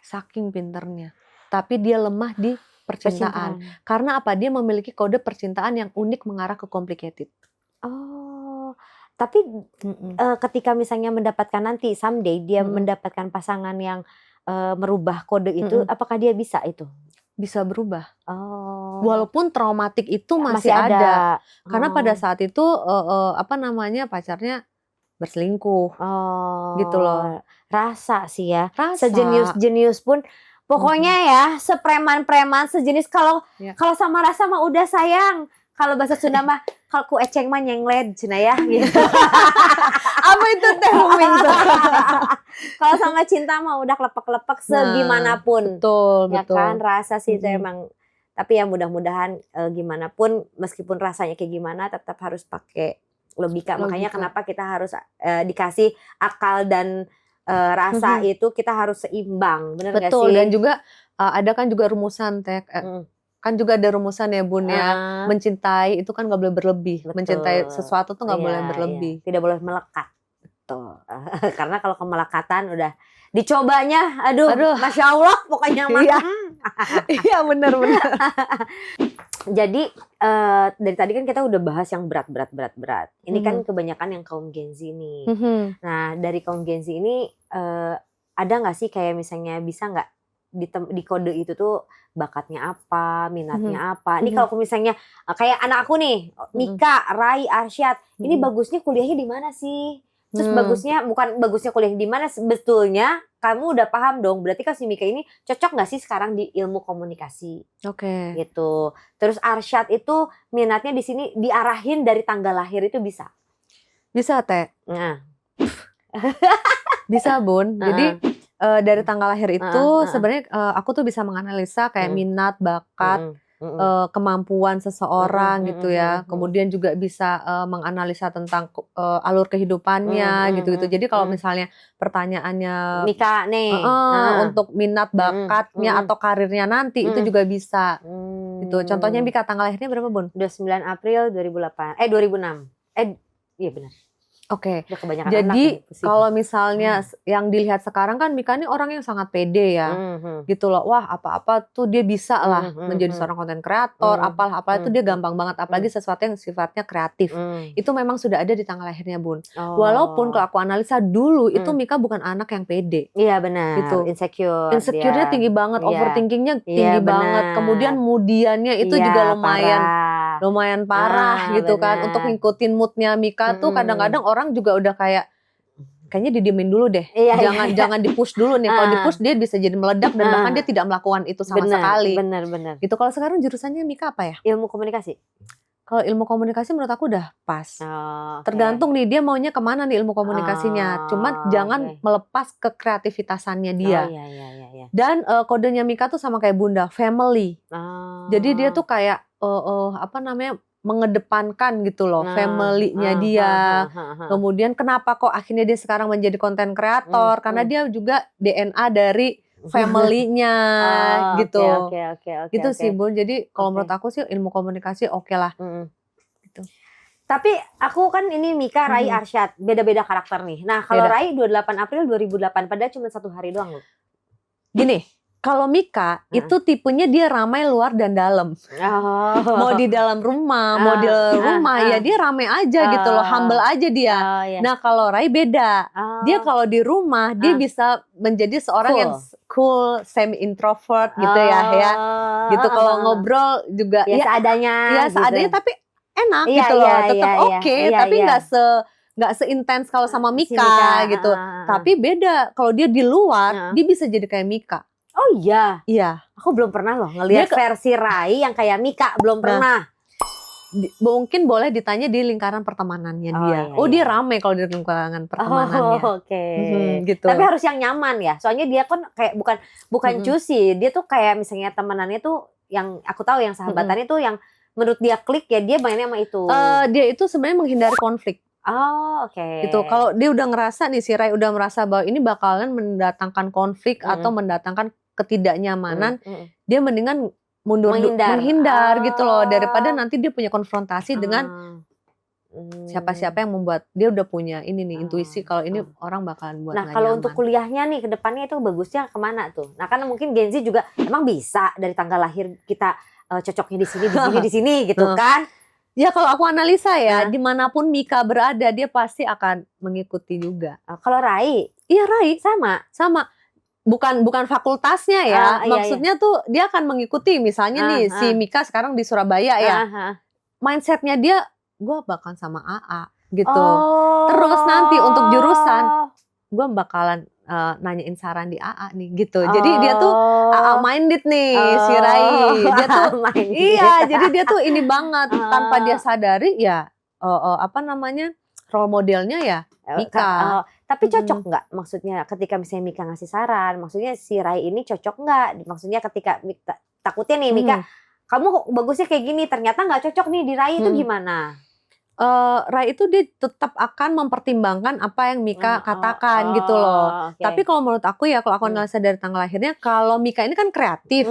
Saking pinternya. Tapi dia lemah di percintaan. Karena apa? Dia memiliki kode percintaan yang unik mengarah ke complicated. Oh, tapi ketika misalnya mendapatkan nanti someday dia mendapatkan pasangan yang merubah kode itu, apakah dia bisa itu? Bisa berubah. Oh. Walaupun traumatik itu masih ada. Karena pada saat itu pacarnya berselingkuh. Gitu loh. Rasa sih ya. Rasa. Sejenius pun pokoknya ya, sepreman-preman sejenis kalau sama rasa mah udah sayang. Kalau bahasa Sunda mah kalau ku eceng mah nyengled cenah ya gitu. Apa itu teh Huming tuh? Kalau sama cinta mah udah klepek-klepek segimanapun. Betul, ya betul. Kan rasa sih itu emang. Tapi ya mudah-mudahan gimana pun meskipun rasanya kayak gimana tetap harus pakai logika. Makanya kenapa kita harus dikasih akal dan rasa itu kita harus seimbang. Bener nggak sih? Betul, dan juga ada kan juga rumusan teh. Kan juga ada rumusan ya Bun ya. Mencintai itu kan nggak boleh berlebih. Betul. Mencintai sesuatu tuh nggak boleh berlebih. Tidak boleh melekat. Betul. Karena kalau kemelekatan udah dicobanya, aduh. Masya Allah pokoknya mah. Iya benar. Jadi dari tadi kan kita udah bahas yang berat. Ini kan kebanyakan yang kaum Gen Z nih. Nah dari kaum Gen Z ini ada nggak sih kayak misalnya bisa nggak di kode itu tuh bakatnya apa, minatnya apa? Ini kalau misalnya kayak anak aku nih, Mika, Rai, Arsyad, ini bagusnya kuliahnya di mana sih? Terus bukan bagusnya kuliah di mana sebetulnya? Kamu udah paham dong. Berarti kan si Mika ini cocok nggak sih sekarang di ilmu komunikasi? Oke. Gitu. Terus Arsyad itu minatnya di sini diarahin dari tanggal lahir itu bisa? Bisa teh. Nah. Bisa Bun. Jadi dari tanggal lahir itu sebenarnya aku tuh bisa menganalisa kayak minat, bakat, kemampuan seseorang gitu ya. Kemudian juga bisa menganalisa tentang alur kehidupannya gitu-gitu. Jadi kalau misalnya pertanyaannya Mika nih untuk minat, bakatnya atau karirnya nanti itu juga bisa. Gitu. Contohnya Mika tanggal lahirnya berapa Bun? 29 April 2006. Iya benar. Oke, jadi kalau misalnya yang dilihat sekarang kan Mika ini orang yang sangat pede ya, gitu loh. Wah apa-apa tuh dia bisa lah menjadi seorang konten kreator, apalah itu dia gampang banget. Apalagi sesuatu yang sifatnya kreatif, itu memang sudah ada di tanggal lahirnya Bun. Walaupun kalau aku analisa dulu itu Mika bukan anak yang pede. Iya benar. Gitu. Insecure-nya tinggi banget, overthinkingnya tinggi banget. Kemudian moodiannya itu juga lumayan parah gitu kan. Untuk ngikutin moodnya Mika tuh kadang-kadang orang juga udah kayaknya didiemin dulu deh. Jangan di-push dulu nih. Kalau di-push dia bisa jadi meledak dan bahkan dia tidak melakukan itu sama sekali. Benar. Gitu. Kalau sekarang jurusannya Mika apa ya? Ilmu komunikasi. Kalau ilmu komunikasi menurut aku udah pas. Tergantung nih dia maunya kemana nih ilmu komunikasinya. Cuma jangan melepas kekreativitasannya dia. Dan kodenya Mika tuh sama kayak Bunda, family. Jadi dia tuh kayak mengedepankan gitu loh family-nya dia. Kemudian kenapa kok akhirnya dia sekarang menjadi konten kreator? Karena dia juga DNA dari family-nya gitu. Gitu sih Bun. Jadi kalau menurut aku sih ilmu komunikasi oke lah. Gitu. Tapi aku kan ini Mika, Rai, Arsyad, beda-beda karakter nih. Nah kalau Rai 28 April 2008 padahal cuma 1 hari doang loh. Gini, Kalau Mika itu tipenya dia ramai luar dan dalam. Mau di dalam rumah, mau di rumah ya dia ramai aja gitu loh, humble aja dia. Nah kalau Rai beda, dia kalau di rumah dia bisa menjadi seorang yang cool, semi introvert gitu ya. Gitu kalau ngobrol juga ya seadanya. Ya seadanya gitu. Tapi enak gitu loh, tetap oke, tapi nggak seintens kalau sama Mika gitu. Tapi beda kalau dia di luar, dia bisa jadi kayak Mika. Oh iya? Iya. Aku belum pernah loh ngelihat versi Rai yang kayak Mika, belum pernah. Mungkin boleh ditanya di lingkaran pertemanannya dia. Dia rame kalau di lingkaran pertemanannya. Oke. Gitu. Tapi harus yang nyaman ya. Soalnya dia kan kayak bukan cusi. Dia tuh kayak misalnya temenannya tuh yang aku tahu yang sahabatannya tuh yang menurut dia klik ya dia mainnya sama itu. Dia itu sebenarnya menghindari konflik. Oke. Gitu. Kalau dia udah ngerasa nih si Rai udah merasa bahwa ini bakalan mendatangkan konflik atau mendatangkan ketidaknyamanan, dia mendingan menghindar gitu loh, daripada nanti dia punya konfrontasi dengan siapa-siapa yang membuat dia udah punya ini nih intuisi kalau ini orang bakalan buat. Nah kalau untuk kuliahnya nih ke depannya itu bagusnya kemana tuh? Nah karena mungkin Gen Z juga emang bisa dari tanggal lahir kita cocoknya di sini di sini gitu kan? Ya kalau aku analisa ya, dimanapun Mika berada dia pasti akan mengikuti juga. Kalau Rai? Iya Rai sama. Bukan fakultasnya ya, maksudnya tuh dia akan mengikuti misalnya nih si Mika sekarang di Surabaya ya, mindsetnya dia gue bakal sama AA gitu. Terus nanti untuk jurusan gue bakalan nanyain saran di AA nih gitu. Jadi dia tuh AA minded nih si Rai. Dia tuh jadi dia tuh ini banget tanpa dia sadari ya role modelnya ya Mika. Tapi cocok nggak maksudnya ketika misalnya Mika ngasih saran, maksudnya si Rai ini cocok nggak? Maksudnya ketika takutnya nih Mika, kamu bagusnya kayak gini, ternyata nggak cocok nih di Rai itu gimana? Rai itu dia tetap akan mempertimbangkan apa yang Mika katakan gitu loh. Tapi kalau menurut aku ya, kalau aku analisa dari tanggal lahirnya, kalau Mika ini kan kreatif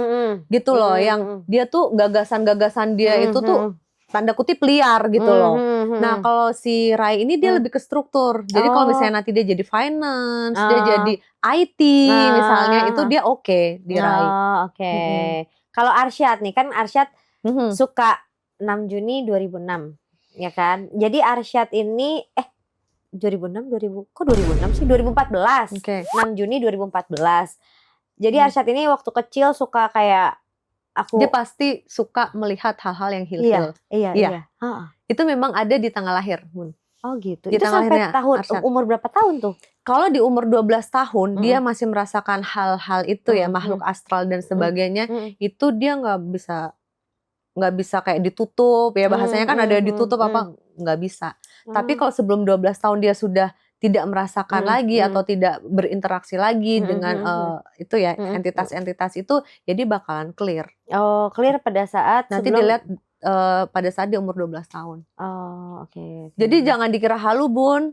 gitu loh, yang dia tuh gagasan-gagasan dia itu tuh tanda kutip liar gitu loh. Nah kalau si Rai ini dia lebih ke struktur. Jadi kalau misalnya nanti dia jadi finance, dia jadi IT misalnya, itu dia oke di Rai. Oke. Kalau Arsyad nih kan Arsyad suka 6 Juni 2006. Ya kan? Jadi Arsyad ini 2006 kok 2006 sih? 2014. 6 Juni 2014. Jadi Arsyad ini waktu kecil suka kayak dia pasti suka melihat hal-hal yang hilfil. Iya. Itu memang ada di tanggal lahir, Bun. Oh gitu. Di itu sampai umur berapa tahun tuh? Kalau di umur 12 tahun dia masih merasakan hal-hal itu ya, makhluk astral dan sebagainya, itu dia nggak bisa kayak ditutup ya, bahasanya kan ada ditutup apa nggak bisa. Tapi kalau sebelum 12 tahun dia sudah tidak merasakan lagi atau tidak berinteraksi lagi dengan itu ya entitas-entitas itu, jadi bakalan clear. Clear pada saat nanti dilihat pada saat dia umur 12 tahun. Oke. Jadi jangan dikira halu Bun,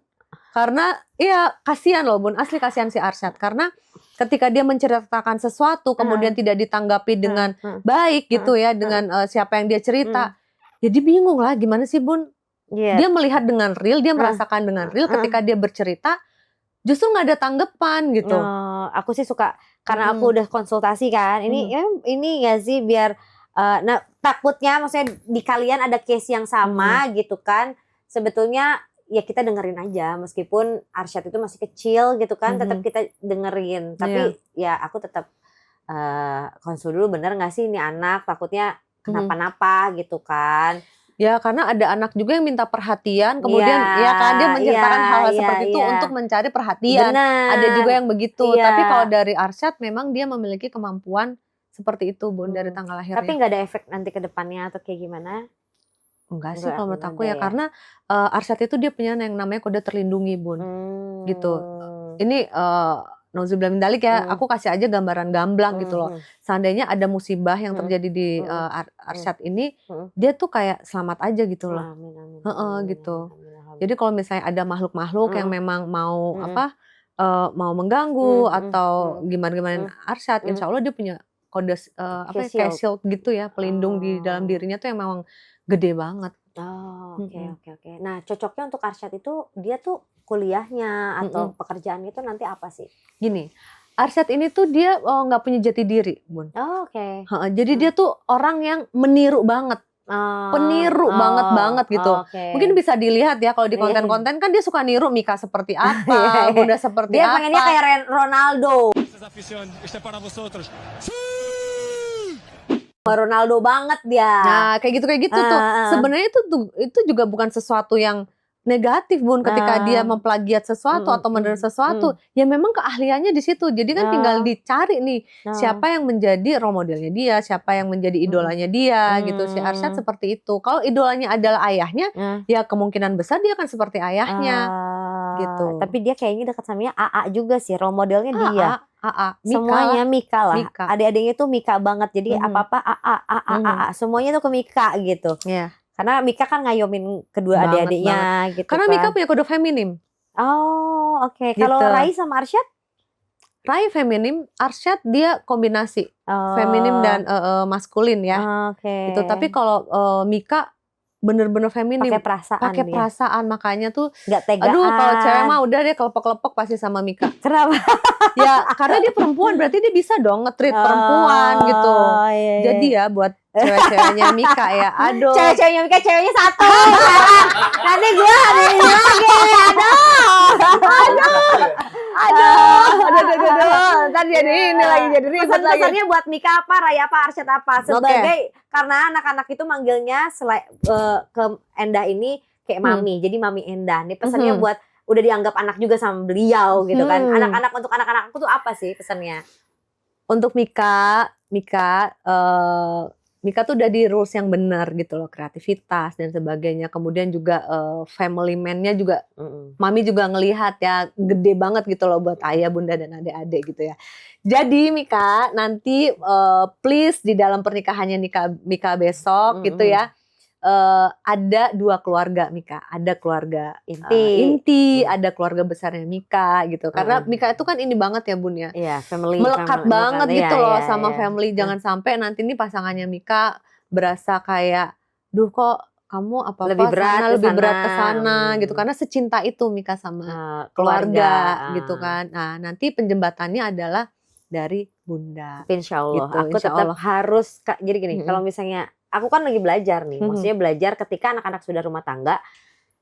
karena iya kasihan loh Bun, asli kasihan si Arsyad, karena ketika dia menceritakan sesuatu kemudian tidak ditanggapi dengan baik gitu ya, dengan siapa yang dia cerita, jadi bingung lah gimana sih Bun. Dia melihat dengan real, dia merasakan dengan real, ketika dia bercerita justru nggak ada tanggapan gitu. Aku sih suka karena aku udah konsultasi kan, ini nggak sih biar takutnya maksudnya di kalian ada case yang sama gitu kan. Sebetulnya ya kita dengerin aja, meskipun Arsyad itu masih kecil gitu kan, tetap kita dengerin. Tapi ya aku tetap konsul dulu, bener nggak sih ini anak, takutnya kenapa-napa gitu kan. Ya karena ada anak juga yang minta perhatian, kemudian ya kan dia menceritakan hal-hal seperti itu untuk mencari perhatian. Ada juga yang begitu. Tapi kalau dari Arsyad memang dia memiliki kemampuan seperti itu Bun, dari tanggal lahirnya. Tapi nggak ada efek nanti ke depannya atau kayak gimana? Enggak sih kalau menurut aku ya, karena Arsyad itu dia punya yang namanya kode terlindungi Bun. Gitu. Ini nauzubillah min dzalik ya, aku kasih aja gambaran gamblang gitu loh. Seandainya ada musibah yang terjadi di Arsyad ini, dia tuh kayak selamat aja gitu loh. Gitu. Jadi kalau misalnya ada makhluk-makhluk yang memang mau mau mengganggu atau gimana-gimana Arsyad, insya Allah dia punya kode kayak shield gitu ya, pelindung di dalam dirinya tuh yang memang gede banget. Oke. Nah cocoknya untuk Arsyad itu dia tuh kuliahnya atau pekerjaan itu nanti apa sih? Gini, Arsyad ini tuh dia nggak punya jati diri, Bun. Oh, oke. Jadi dia tuh orang yang meniru banget. Peniru banget gitu. Mungkin bisa dilihat ya kalau di konten-konten kan dia suka niru Mika seperti apa, Bunda seperti dia apa. Dia pengennya kayak Ronaldo. Ronaldo banget dia. Nah, kayak gitu tuh. Sebenarnya itu juga bukan sesuatu yang negatif, Bun, ketika dia memplagiat sesuatu atau meniru sesuatu. Ya memang keahliannya di situ. Jadi kan tinggal dicari nih siapa yang menjadi role modelnya dia, siapa yang menjadi idolanya dia gitu. Si Arsyad seperti itu. Kalau idolanya adalah ayahnya, ya kemungkinan besar dia akan seperti ayahnya gitu. Tapi dia kayaknya dekat sama AA juga sih, role modelnya dia. AA. Semuanya Mika lah. Adik-adiknya tuh Mika banget. Jadi apa-apa AA. Semuanya tuh ke Mika gitu. Iya. Karena Mika kan ngayomin kedua adik-adiknya gitu. Karena kan. Mika punya kode feminim. Oh, oke. Gitu. Kalau Rai sama Arsyad? Rai feminim, Arsyad dia kombinasi feminim dan maskulin ya. Oke. Gitu. Tapi kalau Mika bener-bener feminim. Pakai perasaan, makanya tuh nggak tegaan. Aduh, kalau cewek mah udah deh kelepek-kelepek pasti sama Mika. Kenapa? Ya karena dia perempuan, berarti dia bisa dong nge-treat perempuan gitu. Iya. Jadi ya buat cewek-ceweknya Mika ya, aduh. Cewek-ceweknya Mika, ceweknya satu. Nanti gue ada ini lagi, aduh. Ntar jadi ini lagi, jadi ribet lagi. Pesan-pesannya buat Mika apa, Raya apa, Arsyad apa? Sebagai, karena anak-anak itu manggilnya ke Endah ini kayak mami, jadi mami Endah. Ini pesannya buat, udah dianggap anak juga sama beliau gitu kan. Anak-anak, untuk anak-anak aku tuh apa sih pesannya? Untuk Mika tuh udah di rules yang benar gitu loh, kreativitas dan sebagainya. Kemudian juga family man-nya juga, mami juga ngelihat ya, gede banget gitu loh buat ayah, bunda dan adik-adik gitu ya. Jadi Mika nanti please di dalam pernikahannya Mika besok gitu ya, ada 2 keluarga Mika, ada keluarga inti, ada keluarga besarnya Mika gitu. Karena Mika itu kan ini banget ya, Bun ya. Iya, family melekat banget gitu loh sama iya. family. Jangan sampai nanti nih pasangannya Mika berasa kayak, duh kok kamu apa-apa lebih berat ke sana gitu. Karena secinta itu Mika sama keluarga gitu kan. Nah, nanti penjembatannya adalah dari Bunda. Insya Allah. Gitu, aku tetap harus, jadi gini, kalau misalnya aku kan lagi belajar nih, maksudnya belajar ketika anak-anak sudah rumah tangga,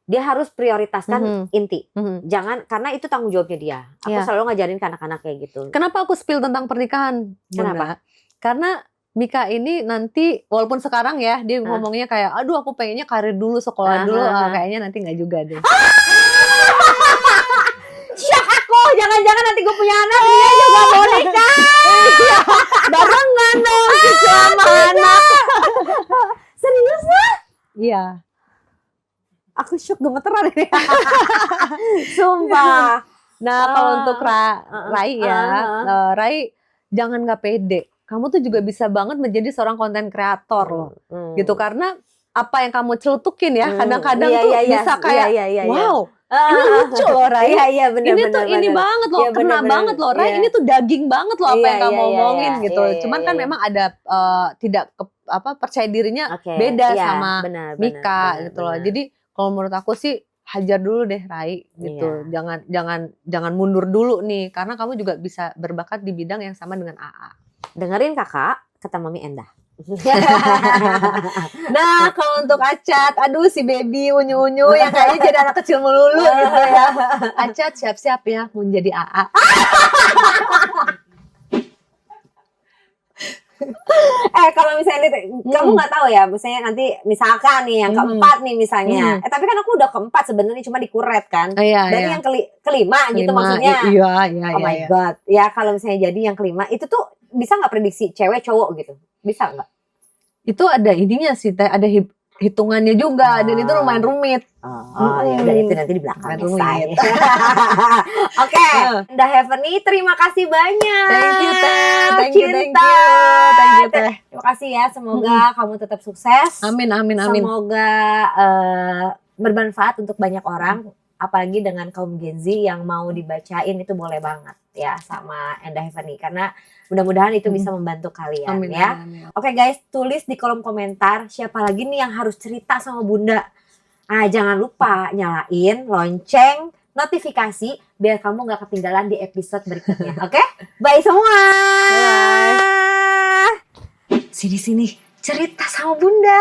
dia harus prioritaskan inti. Jangan, karena itu tanggung jawabnya dia. Aku selalu ngajarin ke anak-anak kayak gitu. Kenapa aku spill tentang pernikahan? Kenapa? Karena Mika ini nanti, walaupun sekarang ya, dia ngomongnya kayak, aduh aku pengennya karir dulu, sekolah dulu, kayaknya nanti nggak juga deh. Syok aku, jangan-jangan nanti gue punya anak, dia juga mau nikah. Barengan dong, cucu sama anak. Serius lah? Iya. Aku syok, gemeteran ini. Sumpah. Nah kalau untuk Rai ya, Rai jangan nggak pede. Kamu tuh juga bisa banget menjadi seorang konten kreator loh. Gitu, karena apa yang kamu celutukin ya, kadang-kadang tuh bisa kayak, wow. Ini lucu loh Rai. Iya, bener, ini tuh ini banget loh, kena banget loh Rai. Ini tuh daging banget loh apa yang kamu omongin gitu. Cuman kan memang ada tidak percaya dirinya beda sama Mika gitu loh. Jadi kalau menurut aku sih hajar dulu deh Rai gitu. Jangan mundur dulu nih, karena kamu juga bisa berbakat di bidang yang sama dengan AA. Dengerin kakak, kata Mami Endah. Nah kalau untuk Acat, aduh si baby unyu-unyu yang kayaknya jadi anak kecil melulu gitu ya. Acat siap-siap ya mau jadi AA. Kalau misalnya kamu nggak tahu ya, misalnya nanti misalkan nih yang keempat nih misalnya, tapi kan aku udah keempat sebenarnya, cuma dikuret kan. Dari yang kelima gitu maksudnya. Iya. Oh my god. Ya kalau misalnya jadi yang kelima itu tuh bisa nggak prediksi cewek cowok gitu? Bisa nggak? Itu ada ininya sih, ada hitungannya juga, dan itu lumayan rumit. Ya udah, itu nanti di belakang. Oke, Endah Heavenly, terima kasih banyak. Thank you, Teh. Terima kasih ya, semoga kamu tetap sukses. Amin. Semoga bermanfaat untuk banyak orang, apalagi dengan kaum Gen Z yang mau dibacain, itu boleh banget ya sama Endah Heavenly, karena mudah-mudahan itu bisa membantu kalian. Amin. Oke guys, tulis di kolom komentar siapa lagi nih yang harus cerita sama Bunda. Jangan lupa nyalain lonceng notifikasi biar kamu nggak ketinggalan di episode berikutnya. Oke? Bye semua. Bye. Sini cerita sama Bunda.